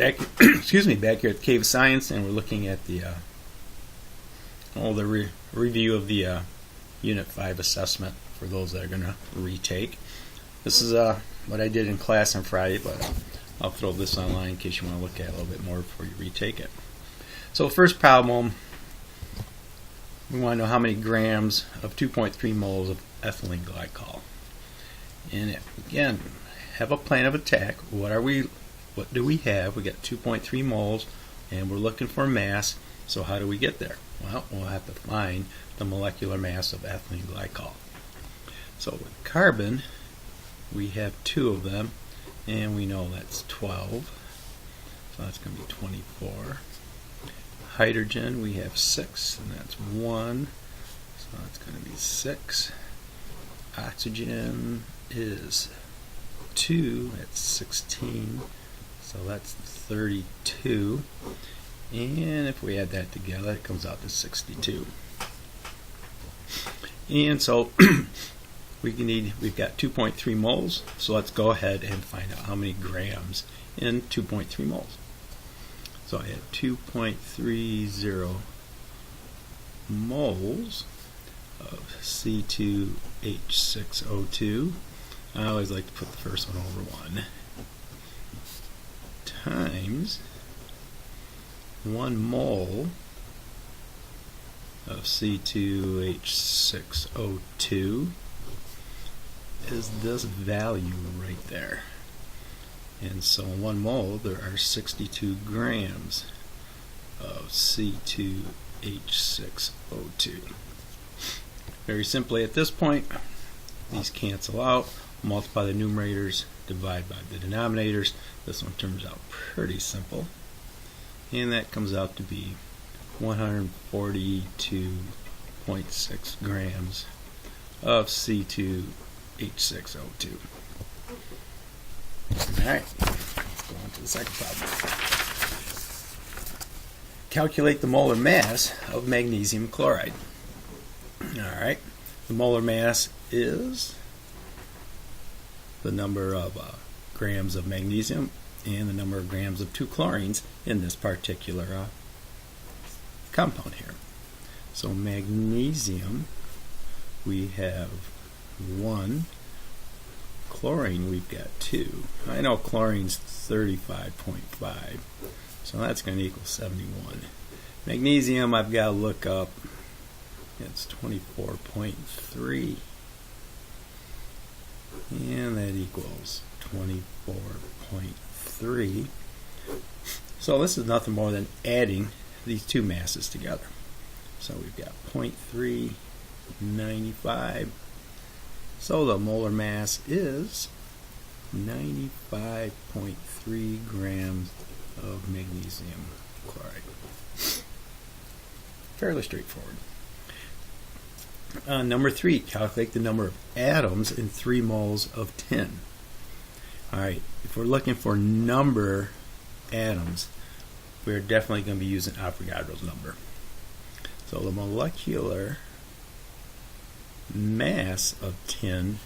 back excuse me, back here at the Cave of Science, and we're looking at the review of the Unit 5 assessment for those that are going to retake. This is what I did in class on Friday, but I'll throw this online in case you want to look at it a little bit more before you retake it. So the first problem, we want to know how many grams of 2.3 moles of ethylene glycol. And again, have a plan of attack. What do we have? We got 2.3 moles, and we're looking for mass. So how do we get there? Well, we'll have to find the molecular mass of ethylene glycol. So with carbon, we have 2 of them, and we know that's 12. So that's going to be 24. Hydrogen, we have 6, and that's 1. So that's going to be 6. Oxygen is 2, that's 16. So that's 32. And if we add that together, it comes out to 62. And so we've got 2.3 moles, so let's go ahead and find out how many grams in 2.3 moles. So I have 2.30 moles of C2H6O2. I always like to put the first one over 1. Times 1 mole of C2H6O2 is this value right there. And so in 1 mole there are 62 grams of C2H6O2. Very simply at this point, these cancel out, multiply the numerators, divide by the denominators. This one turns out pretty simple. And that comes out to be 142.6 grams of C2H6O2. Alright, let's go on to the second problem. Calculate the molar mass of magnesium chloride. Alright, the molar mass is the number of grams of magnesium and the number of grams of 2 chlorines in this particular compound here. So magnesium, we have 1. Chlorine, we've got 2. I know chlorine's 35.5, so that's going to equal 71. Magnesium, I've got to look up. It's 24.3, and that equals 24.3. So this is nothing more than adding these 2 masses together. So we've got 0.395. So the molar mass is 95.3 grams of magnesium chloride. Fairly straightforward. Number 3, calculate the number of atoms in 3 moles of tin. Alright, if we're looking for number atoms, we're definitely going to be using Avogadro's number. So the molecular mass of tin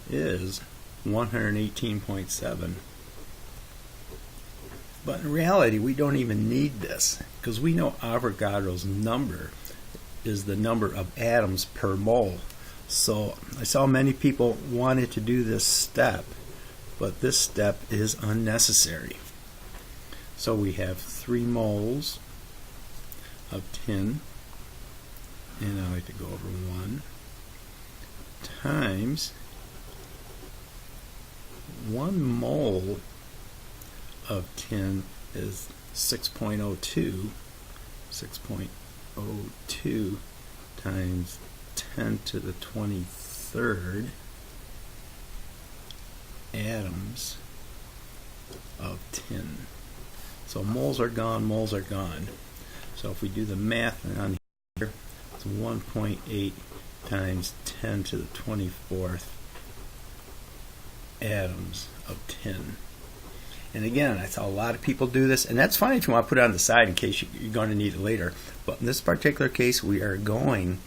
is 118.7. But in reality, we don't even need this, because we know Avogadro's number is the number of atoms per mole. So I saw many people wanted to do this step, but this step is unnecessary. So we have 3 moles of tin, and I like to go over 1, times 1 mole of tin is 6.02. 6.02 times 10 to the 23rd atoms of tin. So moles are gone, moles are gone. So if we do the math on here, it's 1.8 times 10 to the 24th atoms of tin. And again, I saw a lot of people do this, and that's fine if you want to put it on the side in case you're going to need it later. But in this particular case, we are going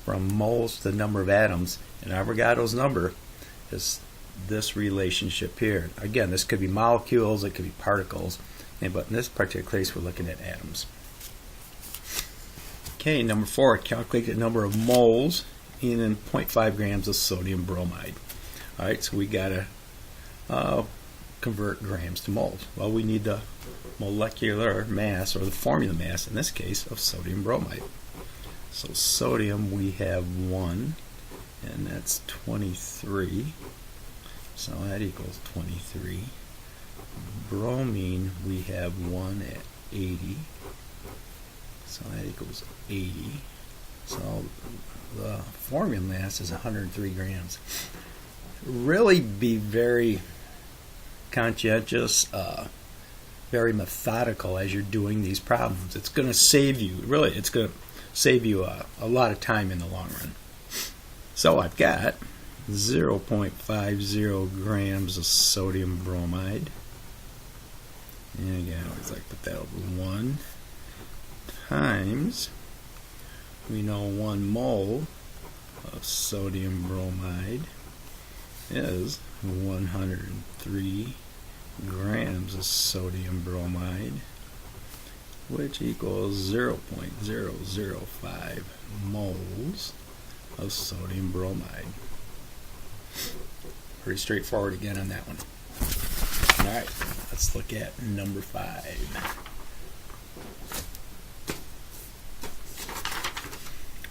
from moles to the number of atoms, and Avogadro's number is this relationship here. Again, this could be molecules, it could be particles. but in this particular case, we're looking at atoms. Okay, number 4, calculate the number of moles in 0.5 grams of sodium bromide. All right, so we got to convert grams to moles. Well, we need the molecular mass, or the formula mass, in this case, of sodium bromide. So sodium, we have 1, and that's 23. So that equals 23. Bromine, we have 1 at 80. So that equals 80. So the formula mass is 103 grams. Really be very conscientious, very methodical as you're doing these problems. It's going to save you, it's going to save you a lot of time in the long run. So I've got 0.50 grams of sodium bromide. And again, I always like to put that over 1 times, we know 1 mole of sodium bromide is 103 grams of sodium bromide, which equals 0.005 moles of sodium bromide. Pretty straightforward again on that one. Alright, let's look at number 5.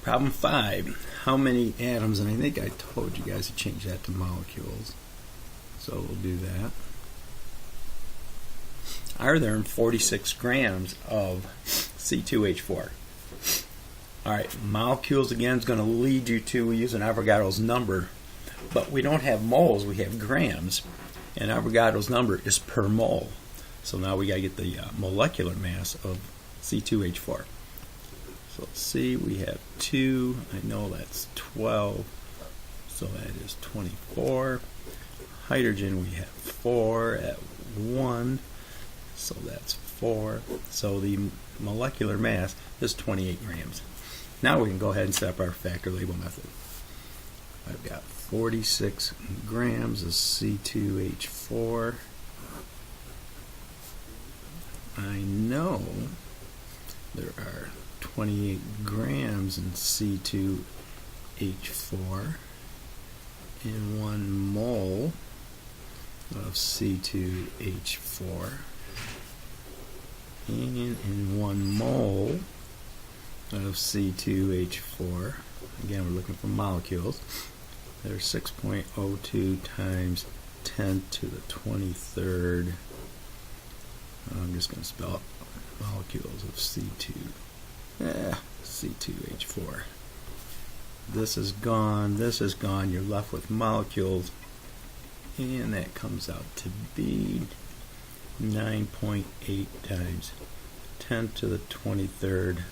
Problem 5. How many atoms, and I think I told you guys to change that to molecules, so we'll do that, are there in 46 grams of C2H4? Alright, molecules again is going to lead you to using Avogadro's number, but we don't have moles, we have grams, and Avogadro's number is per mole. So now we got to get the molecular mass of C2H4. So let's see, we have 2, I know that's 12, so that is 24. Hydrogen, we have 4 at 1, so that's 4. So the molecular mass is 28 grams. Now we can go ahead and set up our factor label method. I've got 46 grams of C2H4. I know there are 28 grams in C2H4 and 1 mole of C2H4, and in 1 mole of C2H4, again we're looking for molecules, there's 6.02 times 10 to the 23rd, I'm just going to spell out molecules of C2H4. This is gone, you're left with molecules, and that comes out to be 9.8 times 10 to the 23rd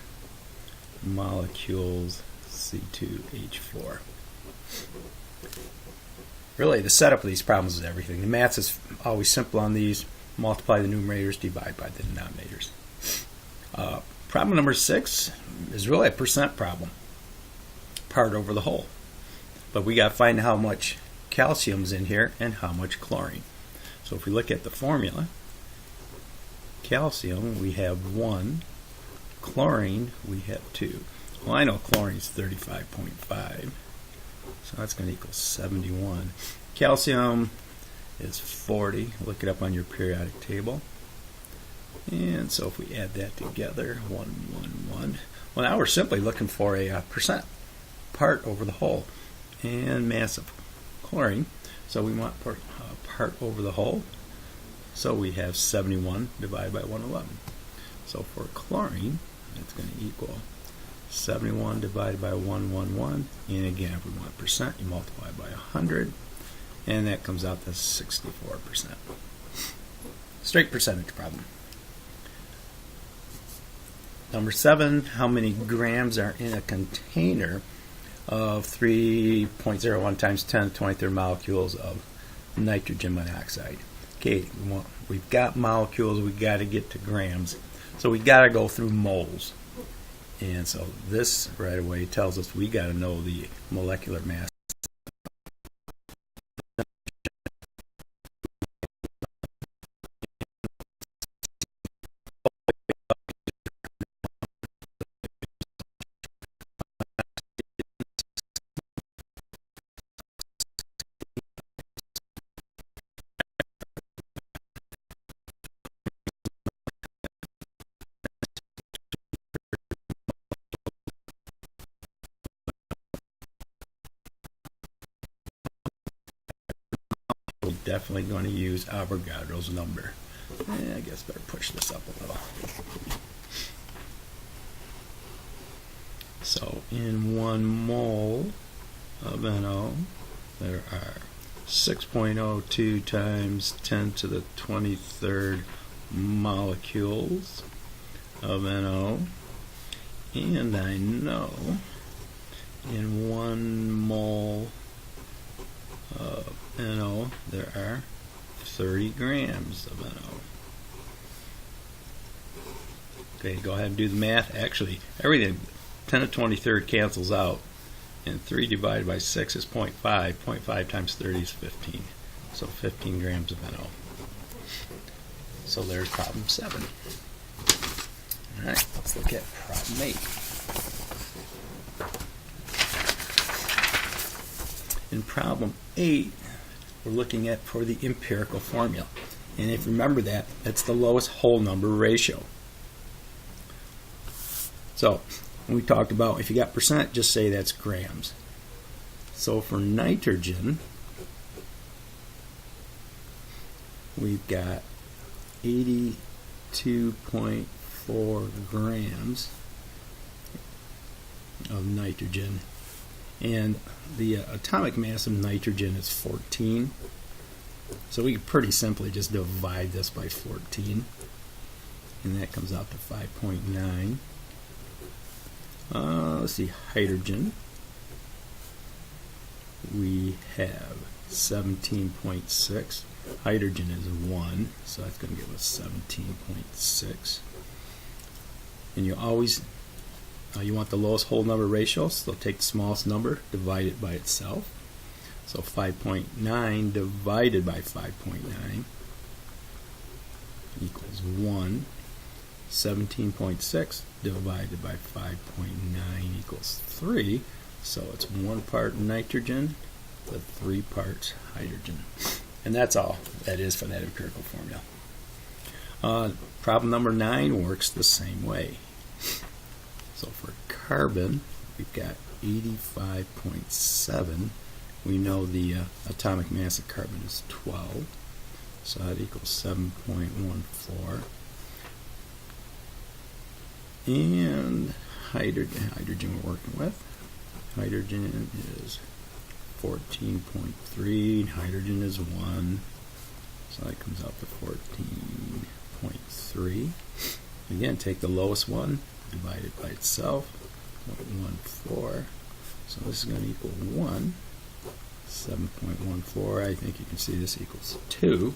molecules C2H4. Really, the setup of these problems is everything. The math is always simple on these. Multiply the numerators, divide by the denominators. Problem number 6 is really a percent problem. Part over the whole. But we got to find how much calcium's in here and how much chlorine. So if we look at the formula, calcium we have 1, chlorine we have 2. Well, I know chlorine is 35.5, so that's going to equal 71. Calcium is 40. Look it up on your periodic table. And so if we add that together, 111. Well, now we're simply looking for a percent, part over the whole, and mass of chlorine. So we want part over the whole. So we have 71 divided by 111. So for chlorine, that's going to equal 71 divided by 111. And again, if we want percent, you multiply by 100. And that comes out to 64%. Straight percentage problem. Number 7, how many grams are in a container of 3.01 times 10 to the 23rd molecules of nitrogen monoxide? Okay, we've got molecules, we've got to get to grams. So we've got to go through moles. And so this right away tells us we got to know the molecular mass. definitely going to use Avogadro's number. I guess better push this up a little. So in 1 mole of NO, there are 6.02 times 10 to the 23rd molecules of NO, and I know in 1 mole of NO there are 30 grams of NO. Okay, go ahead and do the math. Actually, everything 10 to the 23rd cancels out, and 3 divided by 6 is 0.5. 0.5 times 30 is 15. So 15 grams of NO. So there's problem 7. Alright, let's look at problem 8. In problem 8, we're looking at for the empirical formula. And if you remember that, that's the lowest whole number ratio. So, we talked about if you got percent, just say that's grams. So for nitrogen, we've got 82.4 grams of nitrogen, and the atomic mass of nitrogen is 14. So we could pretty simply just divide this by 14, and that comes out to 5.9. Let's see, hydrogen. We have 17.6. Hydrogen is 1, so that's going to give us 17.6. And you always, you want the lowest whole number ratio, so take the smallest number, divide it by itself. So 5.9 divided by 5.9 equals 1. 17.6 divided by 5.9 equals 3. So it's 1 part nitrogen to 3 parts hydrogen. And that's all that is for that empirical formula. Problem number 9 works the same way. So for carbon, we've got 85.7. We know the atomic mass of carbon is 12. So that equals 7.14. And hydrogen we're working with. Hydrogen is 14.3. Hydrogen is 1. So that comes out to 14.3. Again, take the lowest one, divide it by itself. 0.14. So this is going to equal 1. 7.14. I think you can see this equals 2.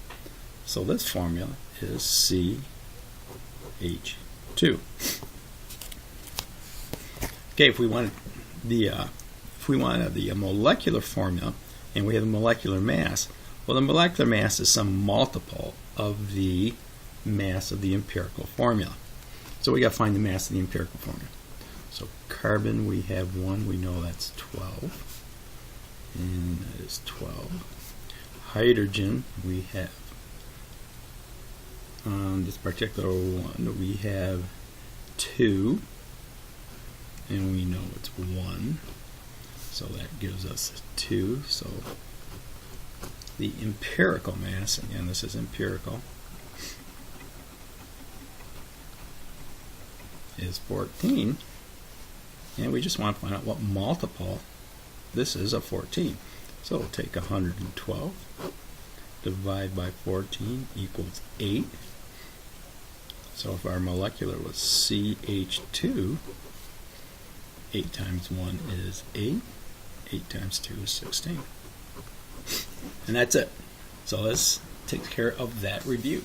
So this formula is CH2. Okay, if we wanted the molecular formula and we have a molecular mass, well, the molecular mass is some multiple of the mass of the empirical formula. So we got to find the mass of the empirical formula. So carbon, we have 1, we know that's 12, and that is 12. Hydrogen, we have, on this particular one, we have 2, and we know it's 1, so that gives us 2. So the empirical mass, again this is empirical, is 14, and we just want to find out what multiple this is of 14. So we'll take 112, divide by 14 equals 8. So if our molecular was CH2, 8 times 1 is 8. 8 times 2 is 16. And that's it. So this takes care of that review.